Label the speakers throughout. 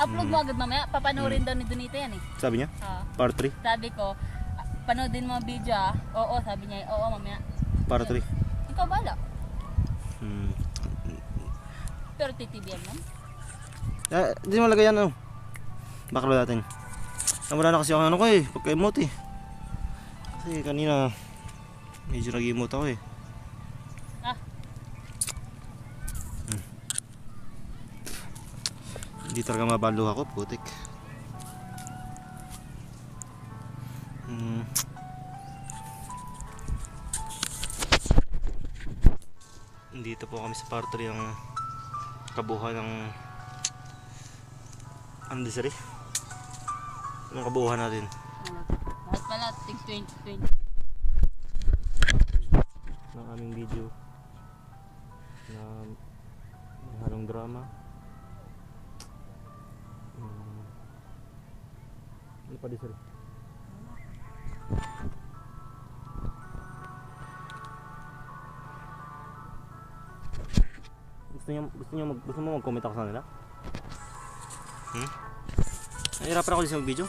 Speaker 1: Upload mo agad mamaya, papanoorin daw ni Donita yan eh.
Speaker 2: Sabi niya? Part 3?
Speaker 1: Sabi ko, panoodin mo ang video ah. Oo, sabi niya, oo mamaya.
Speaker 2: Part 3?
Speaker 1: Ikaw bala. Pero titibian lang.
Speaker 2: Hindi mo lagay yan ano. Baklo natin. Wala na kasi ako ano ko eh, pagka-emote eh. Kasi kanina medyo nag-emote ako eh. Hindi talaga mabalo ako, putik. Dito po kami sa part 3 ng kabuuan ng Andesari. Anong kabuuan natin?
Speaker 1: Lahat pala, tig 2020.
Speaker 2: Ng aming video na may halong drama. Ano pa di sir? Gusto mo mag-comment ako sa kanila? Nahirapan ako din sa mag-video.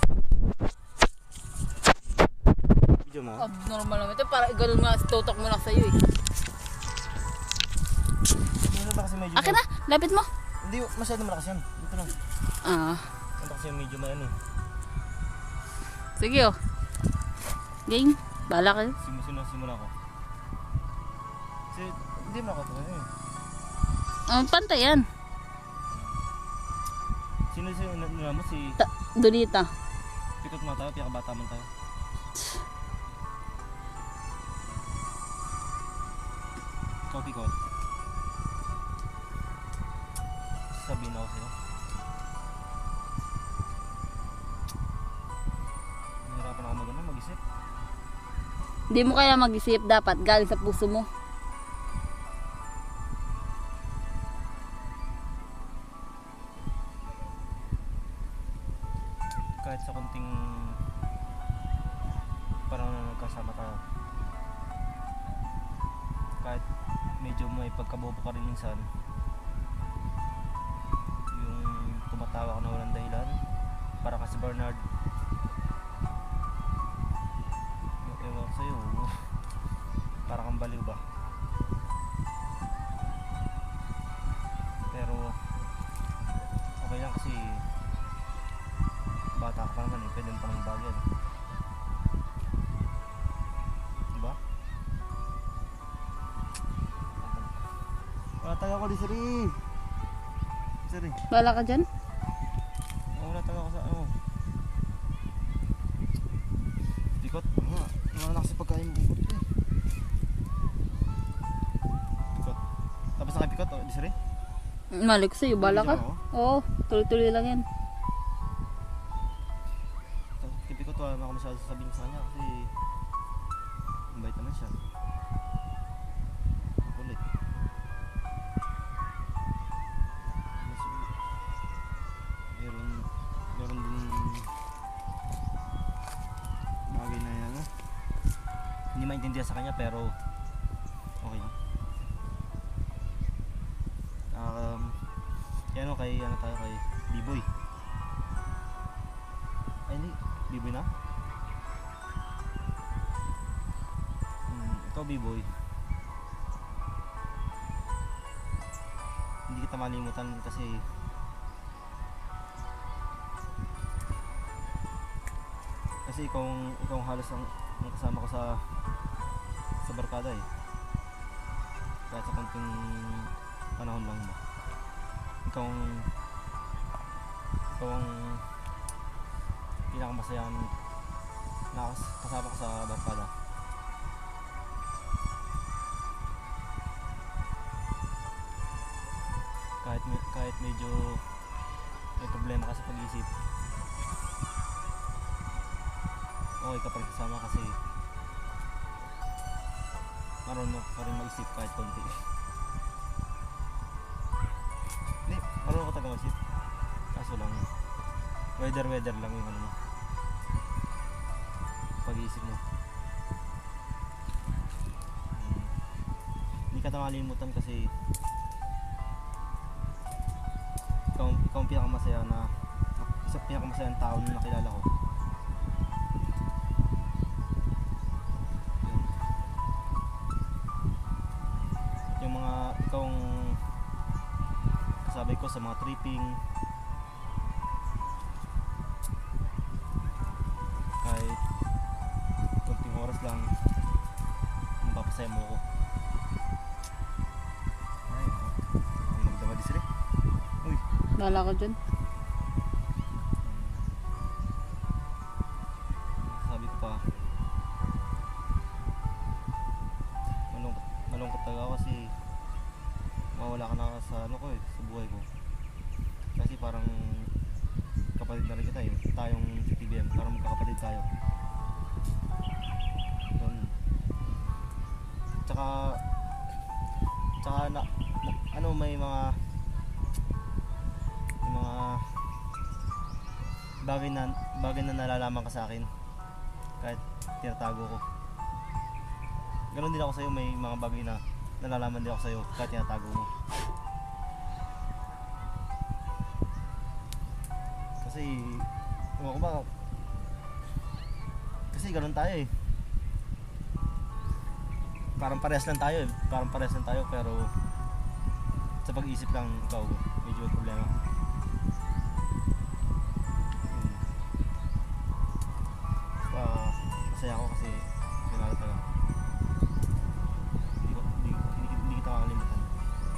Speaker 2: Video mo?
Speaker 1: Abnormal naman ito, para ganun nga, tutok mo lang sa'yo eh.
Speaker 2: Ano ba kasi medyo...
Speaker 1: Akin na, lapit mo.
Speaker 2: Hindi, masyado malakas yan. Dito lang. Ano kasi yung medyo may ano eh.
Speaker 1: Sige oh. Game, bala kayo.
Speaker 2: Simula ko. Kasi hindi mo nakatawa eh.
Speaker 1: Pantay yan.
Speaker 2: Sino mo si
Speaker 1: Donita.
Speaker 2: Pikot mo tayo, pinakabata man tayo. Ikaw pikot. Sabihin ako sa'yo. Nahirapan ako mag-isip.
Speaker 1: Hindi mo kaya mag-isip, dapat galing sa puso mo.
Speaker 2: Kahit sa konting parang nagkasama tayo, kahit medyo may pagkabobo ka rin minsan, yung tumatawa ka na walang dahilan, para kasi Bernard, yung ewan ko sa'yo, para kang baliw ba? Pero okay lang kasi bata ka pa naman eh, pwede pa ng bagay. Diba? Wala tayo ako di siri. Siri.
Speaker 1: Bala ka dyan?
Speaker 2: Wala tayo ako sa ano. Pikot. Wala na kasi pagkain mo ikot eh. Pikot. Tapos na kay Pikot di siri?
Speaker 1: Mali ko sa'yo, bala ka? Oo, tuloy-tuloy lang yan.
Speaker 2: Tipiko to, ano ako masyado sasabihin sa kanya kasi invite naman siya. Ulit. Meron din bagay na yan. Hindi maintindihan sa kanya pero okay lang. Yan o kay ano tayo kay B-Boy. Ay hindi, B-Boy na? Ikaw B-Boy, hindi kita malimutan kasi ikaw halos ang kasama ko sa barkada eh, kahit sa konting panahon lang ba. Ikaw ang pinakamasaya na kasama ko sa barkada. Kahit medyo may problema ka sa pag-iisip, okay ka pa rin kasama kasi marunong ka rin mag-isip kahit konti. Hindi, marunong ka taga mag-isip, kaso lang weather lang yung ano mo, pag-iisip mo. Hindi ka nakalimutan kasi ikaw ang pinakamasaya na sa pinakamasayang tao na nakilala ko. Yun. Yung mga ikaw ang kasabay ko sa mga tripping, kahit konting oras lang mapapasaya mo ako. Ay, ang magdama di sila. Uy,
Speaker 1: Bala ko dyan.
Speaker 2: sabi ko pa, malungkot talaga ako kasi mawala ka na sa ano ko eh, sa buhay ko. Kasi parang kapatid na rin kita eh, tayong sa TBM, parang magkakapatid tayo. Yun. Tsaka ano, may mga bagay na nalalaman ka sa akin kahit tinatago ko. Ganon din ako sa'yo, may mga bagay na nalalaman din ako sa'yo kahit tinatago mo. Kasi ewan ko ba, kasi ganon tayo eh, parang parehas lang tayo pero sa pag-iisip lang ikaw medyo may problema. Masaya ako kasi kinala talaga. Hindi kita makakalimutan,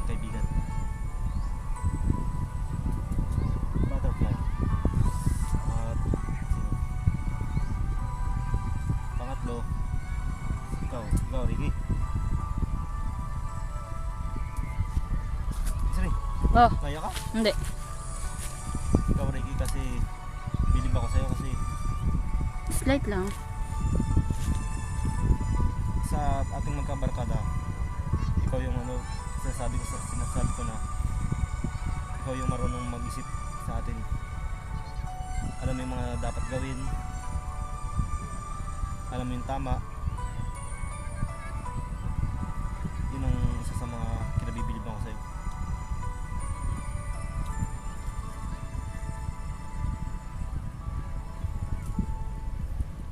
Speaker 2: kaibigan. Butterfly. At sino? Pangatlo, ikaw Ricky. Sorry,
Speaker 1: Oh,
Speaker 2: kaya ka?
Speaker 1: hindi.
Speaker 2: Ikaw Ricky kasi bilib ako sa'yo kasi
Speaker 1: Slight lang.
Speaker 2: sa ating magkabarkada, ikaw yung ano, sinasabi ko na ikaw yung marunong mag-isip sa atin. Alam mo yung mga dapat gawin, alam mo yung tama. Yun ang isa sa mga kinabibilib ako sa'yo.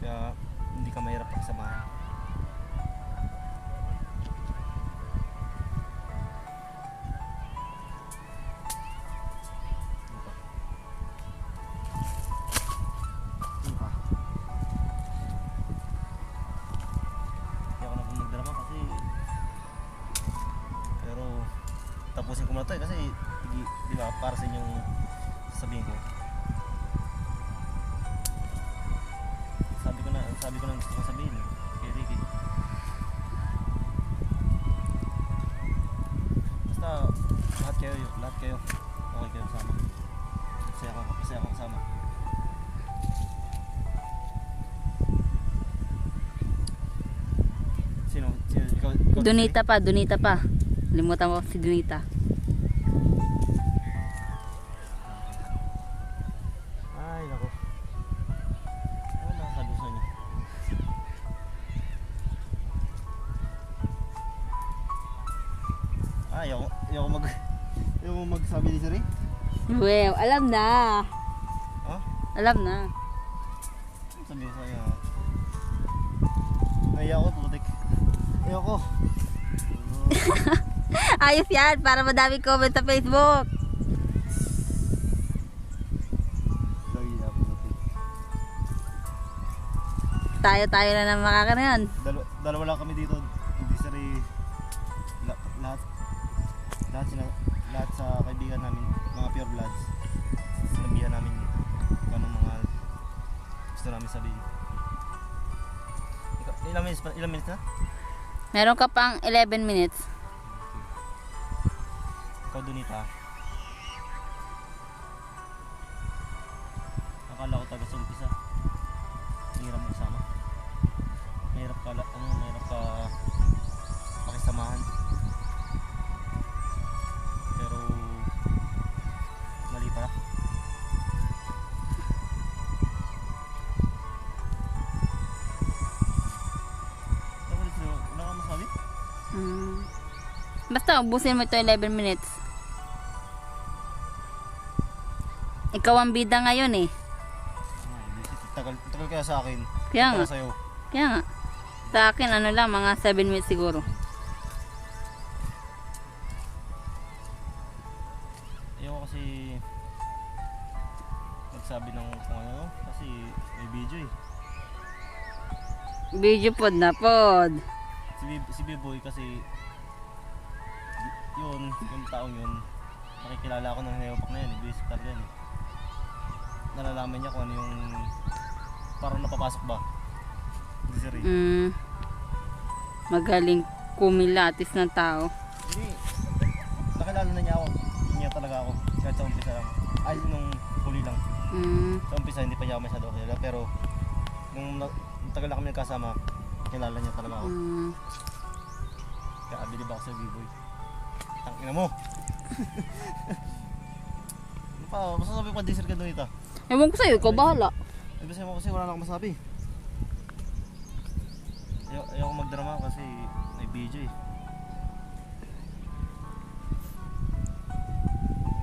Speaker 2: Kaya hindi ka mahirap pagsamahan. Tapusin ko muna to eh, kasi di ba para sa inyong sasabihin ko. Sabi ko na gusto kong sabihin kay Ricky. Basta lahat kayo okay kayo kasama. Masaya ako kasama. Sino ikaw
Speaker 1: Donita pa. Limutan mo si Donita.
Speaker 2: Ay, nako. Ano na sabi sa inyo? Ayaw magsabi ni Siri?
Speaker 1: Well, alam na.
Speaker 2: Ha?
Speaker 1: Alam na.
Speaker 2: Sabi ko sa inyo. Naiya ako, putik. Ayoko.
Speaker 1: Ayos yan, para madami comment sa Facebook.
Speaker 2: Lagi na, putik.
Speaker 1: Tayo na ng makakanayan.
Speaker 2: Dalawa lang kami dito. Hindi Siri. Lahat sa kaibigan namin, mga pure bloods, sinabihan namin kung anong mga gusto namin sabihin. Ilang minutes na?
Speaker 1: Meron ka pang 11 minutes.
Speaker 2: Ikaw Donita, akala ko taga sa umpisa hirap magsama, mahirap ka pakisamahan, pero mali pala. Wala ka masabi?
Speaker 1: Basta ubusin mo ito 11 minutes. Ikaw ang bida ngayon eh.
Speaker 2: Tagal kaya sa akin.
Speaker 1: Kaya nga.
Speaker 2: Para sa'yo.
Speaker 1: Kaya nga. Sa akin ano lang, mga 7 minutes siguro.
Speaker 2: Ayoko kasi magsabi ng kung ano kasi may video eh.
Speaker 1: Video pod na pod.
Speaker 2: Si B-Boy kasi yung taong yun, nakikilala ako ng Neopak na yan, basic talaga yan eh. Nalalaman niya kung ano yung parang napapasok ba. Hindi sir eh.
Speaker 1: Magaling kumilatis ng tao.
Speaker 2: Hindi, nakilala na niya talaga ako kahit sa umpisa lang. Ay, nung huli lang. Sa umpisa hindi pa niya ako masyado kilala, pero nung tagal na kami nagkasama, kilala niya talaga ako. Kaya abilib ako sa B-Boy. Tangina mo! Ano pa? Masasabi ko pa diesel ka doon ito.
Speaker 1: Ewan ko sa'yo, ikaw bahala.
Speaker 2: Ibig sabihin mo kasi wala na akong masabi. Ayoko magdrama kasi may video eh.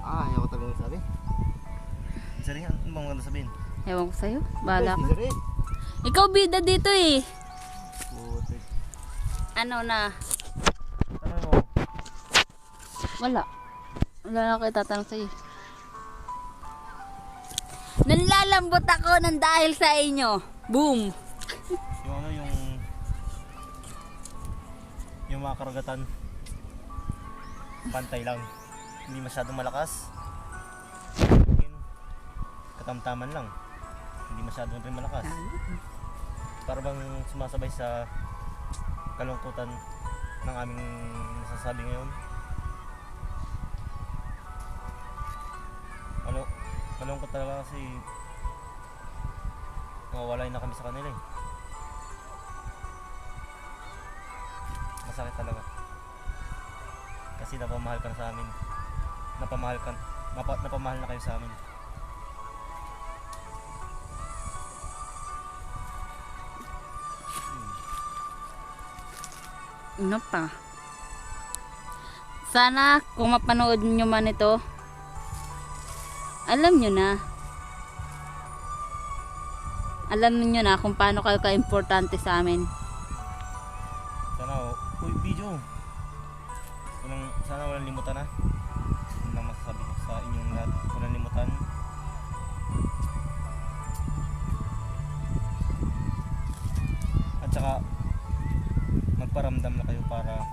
Speaker 2: Ayoko talaga magsabi. Sorry, ano bang maganda sabihin?
Speaker 1: Ewan ko sa'yo, bahala ka.
Speaker 2: Sorry.
Speaker 1: Ikaw bida dito eh.
Speaker 2: Putik.
Speaker 1: Ano na?
Speaker 2: Tanong mo.
Speaker 1: Wala. Wala na ako itatanong sa'yo. Nanlalambot ako ng dahil sa inyo. Boom!
Speaker 2: Yung ano yung mga karagatan pantay lang. Hindi masyadong malakas. Katamtaman lang. Hindi masyadong rin malakas. Para bang sumasabay sa kalungkutan ng aming nasasabi ngayon. Malungkot talaga kasi mawawalay na kami sa kanila eh. Masakit talaga. Kasi napamahal ka na sa amin. Napamahal na kayo sa amin.
Speaker 1: Ano pa? Sana kung mapanood nyo man ito, alam nyo na. Alam nyo na kung paano kayo ka-importante sa amin.
Speaker 2: Sana, uy, video. Sana walang limutan na. Yun lang masasabi ko sa inyong lahat. Walang limutan. At saka, magparamdam na kayo para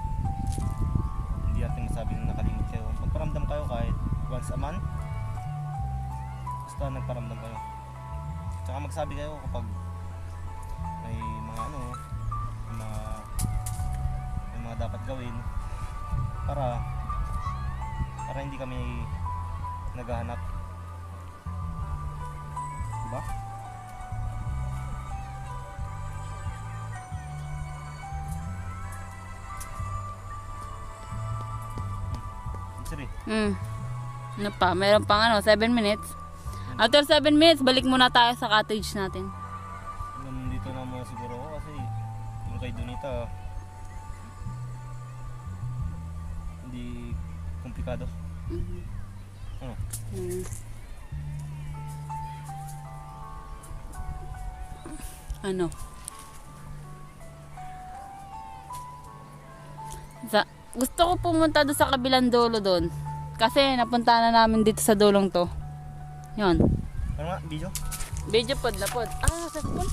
Speaker 2: hindi natin masabi na nakalimot kayo. Magparamdam kayo kahit once a month. Basta nagparamdam kayo. Tsaka magsabi kayo kapag may mga may mga dapat gawin para hindi kami naghahanap. Diba? Sorry.
Speaker 1: Ano pa? Meron pang 7 minutes. After 7 minutes, balik muna tayo sa cottage natin.
Speaker 2: Nandito na muna siguro ako kasi yung kay Donita hindi komplikado. Ano?
Speaker 1: Ano? Gusto ko pumunta doon sa kabilang dulo doon. Kasi napunta na namin dito sa dulong to. Yun.
Speaker 2: Ano nga? Video?
Speaker 1: Video pod na pod. Sa phone.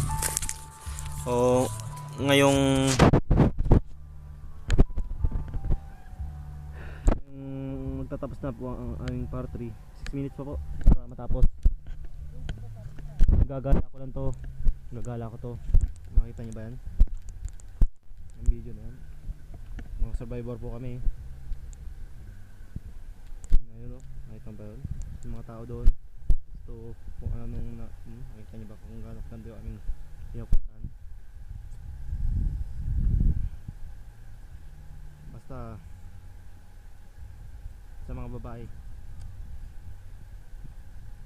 Speaker 2: So, ngayong magtatapos na po ang aming part 3. 6 minutes pa po para matapos. Gagala ko lang to. Gagala ko to. Makita niyo ba yan? Yung video na yan. Mga survivor po kami. Ayun o. Nakita ba yun? Yung mga tao doon. So, kung anong nakita niyo ba kung gano'n kando yung aming pinupuntahan. Basta sa mga babae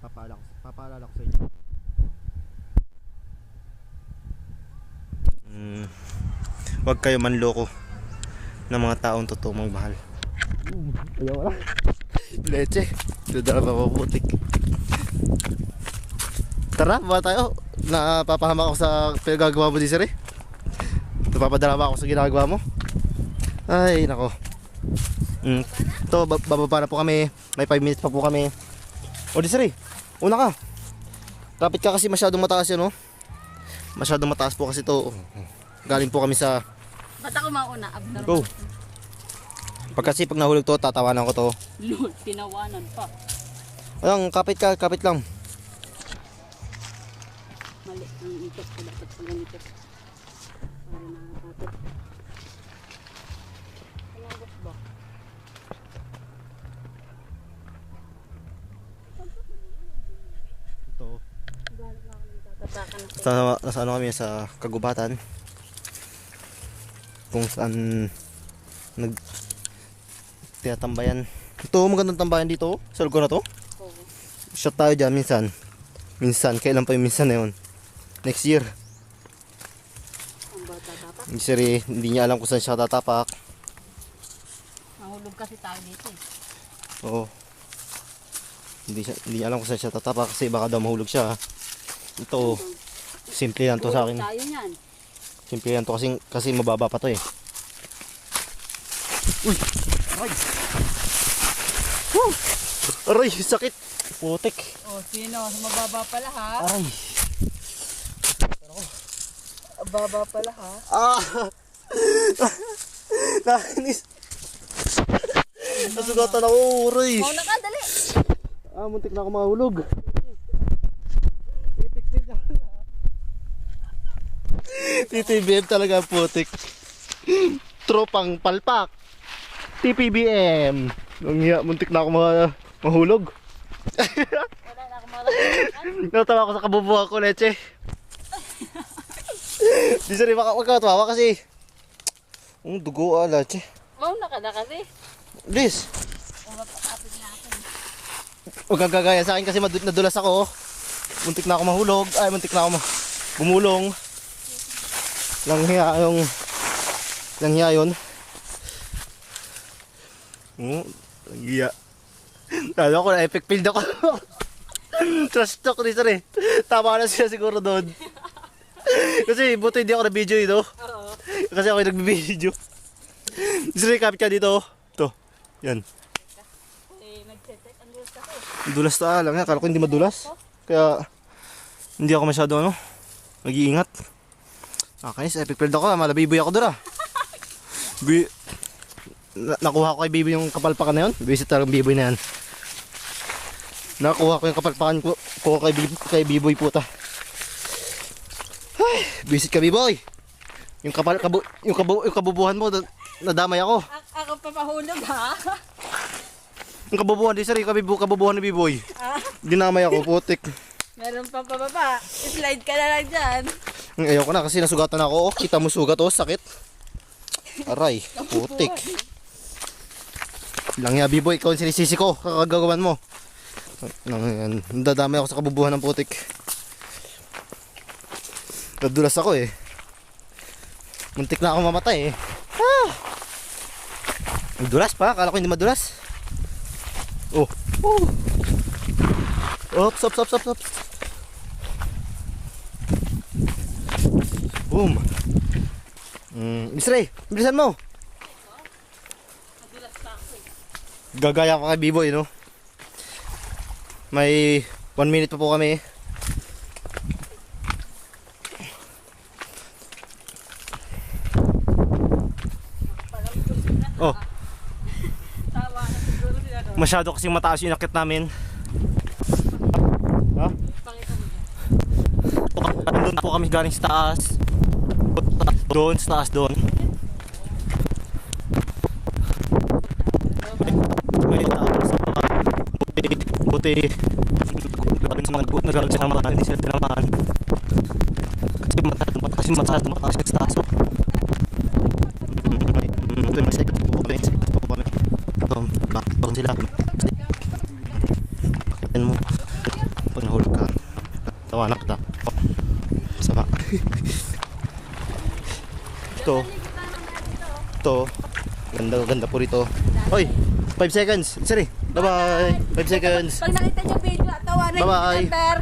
Speaker 2: papaalala ko sa inyo. Huwag kayo manloko ng mga taong totoo magmahal. Ayaw wala. Leche. Dudala pa puputik.
Speaker 3: Tara, baba tayo. Napapahama ako sa pinagagawa mo, Desiree. Napapadala ako sa ginagawa mo. Ay, nako. Ito, bababa na po kami. May 5 minutes pa po kami. O, Desiree, una ka. Kapit ka kasi masyadong mataas yun, no? Masyadong mataas po kasi to. Galing po kami sa...
Speaker 1: Ba't ako mauna? Abnormal.
Speaker 3: Go. Pag nahulog to, tatawanan ko to.
Speaker 1: Lord, tinawanan pa.
Speaker 3: Ayun, kapit ka, kapit lang.
Speaker 1: Mali, ang ikot ko dapat sa ganito. Para nakakapit. Anong ba?
Speaker 3: Ito.
Speaker 1: Tatakan ako.
Speaker 3: Nasa ano kami sa kagubatan. Kung saan tinatambayan. Ito, magandang tambayan dito. Sa lugar na to.
Speaker 1: Oo.
Speaker 3: Shot tayo dyan minsan. Minsan, kailan pa yung minsan na yun? Next year.
Speaker 1: Ang bata dapat.
Speaker 3: Hindi niya alam kung saan siya tatapak.
Speaker 1: Nahulog kasi tayo dito eh.
Speaker 3: Oo. Hindi niya alam kung saan siya tatapak kasi baka daw mahulog siya. Ito, simple lang to sa akin.
Speaker 1: Tayo yan.
Speaker 3: Simple lang to kasi mababa pa to eh. Uy! Aray! Woo! Aray! Sakit! Putik!
Speaker 1: Oh, sino? Mababa pala ha?
Speaker 3: Aray!
Speaker 1: Baba pala ha?
Speaker 3: Ah! Nakainis! Nasugatan ako! Aray!
Speaker 1: Mauna ka, dali!
Speaker 3: Muntik na ako mahulog. TTBM talaga putik. Tropang palpak. TPBM. Muntik na ako mahulog.
Speaker 1: Wala na akong marasakan.
Speaker 3: Natawa ako sa kabubuhan ko, leche. Di sari, wag ka matawa kasi. Ang dugo leche.
Speaker 1: Mauna ka na kasi.
Speaker 3: Please.
Speaker 1: Mapapapit na ako.
Speaker 3: Huwag kang gagaya sa akin kasi nadulas ako. Muntik na ako mahulog. Ay, muntik na ako bumulong. Langhiya yun. Langhiya. Lalo ko na epic field ako. Trash talk ni sir eh. Tama na siya siguro doon. Kasi buti hindi ako na video no?
Speaker 1: Oo.
Speaker 3: Kasi ako yung nagbibideo. Sir, kapit ka dito. Ito. Yan.
Speaker 1: Eh, nag-check. Ang dulas ako.
Speaker 3: Dulas ta lang yan. Kala ko hindi madulas. Kaya hindi ako masyado nag-iingat. Nakakainis, epic field ako. Malabiboy ako doon Nakuha ko kay Biboy yung kapalpakan na yun. Visit talagang Biboy na yan. Nakuha ko yung kapalpakan ko kay Biboy puta. Ay, visit ka Biboy. Yung kabubuhan mo, nadamay ako.
Speaker 1: Ako papahulog ha?
Speaker 3: Yung kabubuhan, di sir, yung kabubuhan ni Biboy. Dinamay ako, putik.
Speaker 1: Meron pa pababa. Slide ka na lang dyan.
Speaker 3: Ayoko na kasi nasugatan ako. Kita mo sugat, sakit. Aray, putik. Langya Biboy, ikaw ang sinisisi ko. Kakagawan mo. Dadamay ako sa kabubuhan ng putik. Nadulas ako eh. Muntik na ako mamatay eh. Dulas pa, akala ko hindi madulas. Ops. Boom. Bisray, bilisan mo. Gagaya pa kay Biboy, no? May 1 minute pa po kami. Oh.
Speaker 1: Tawa na siguro sila doon.
Speaker 3: Masyado kasing mataas yung nakit namin. Ha?
Speaker 1: Pakita mo dyan.
Speaker 3: Doon po kami galing sa taas. Doon, sa taas doon. May taas sa baba. Buti. Nagalag sa naman. Hindi sila tinamaan. Kasi mataas yung taas. Ito yung masaya. Bakit sila? Pakatin mo. Pag nahulog ka. Tawanak ta. Sama. Ito. Ganda po rito. Oy, 5 seconds. Sorry. Bye-bye. 5 seconds.
Speaker 1: Pag nakita niyo video, tawanan
Speaker 3: Bye-bye.
Speaker 1: yung number.